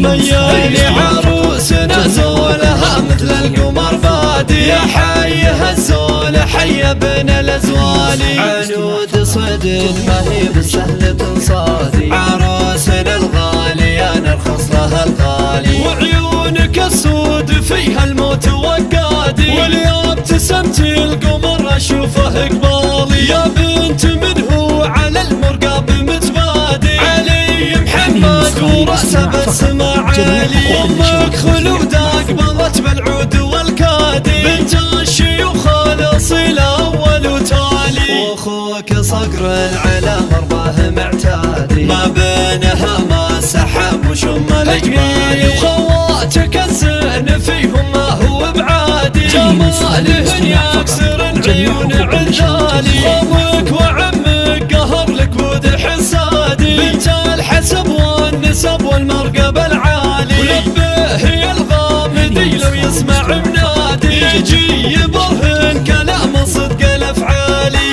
ميالي عروسنا زولها مثل القمر بادي يا حي الزول حي ابن الازوالي عنود صدق ما هي بالسهل تنصادي عروسنا الغالي انا ارخص لها الغالي وعيونك السود فيها الموت وقادي واليوم ابتسمتي القمر اشوفه قبالي يا بنت من هو على المرقاب متبادي علي محمد ورأسه بالسما عالي امك خلودة قبلت بالعود والكادي بنت الشيوخ الاصيل اول وتالي واخوك صقر على مرضاه معتادي ما بينها ما سحب وشم الاجمالي وخواتك الزين فيهم ما هو بعادي جمالهن يكسر العيون عذالي امك وعمك قهر لك بود حسادي بنت الحسب والنسب والمرقب العالي ولبه يا الغامدي لو يسمع منادي يجي يبرهن كلام صدق الافعالي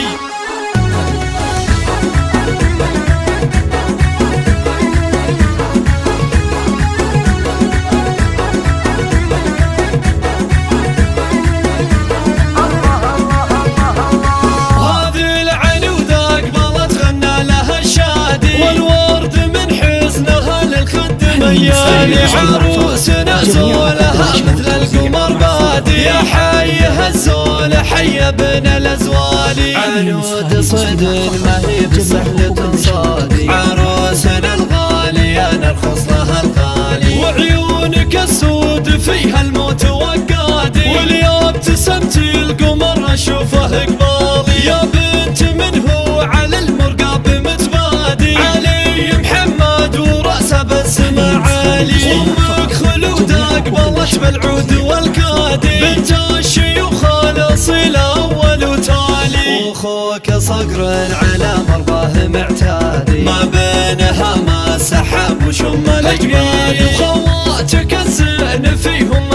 ميالي عروسنا زولها مثل القمر بادي يا حي الزول حي ابن الازوالي عنود صدق ما هي بالسهل تنصادي عروسنا الغالي انا ارخص لها الغالي وعيونك السود فيها الموت وقادي واليوم ابتسمتي القمر اشوفه قبالي يا بنت من هو على المرقاب متبادي علي محمد ورأسه بالسما عالي امك خلودة قبلت بالعود والكادي بنت الشيوخ الاصيل اول وتالي واخوك صقر على مرضاه معتادي ما بينها ما سحب وشم الاجمالي وخواتك الزين فيهم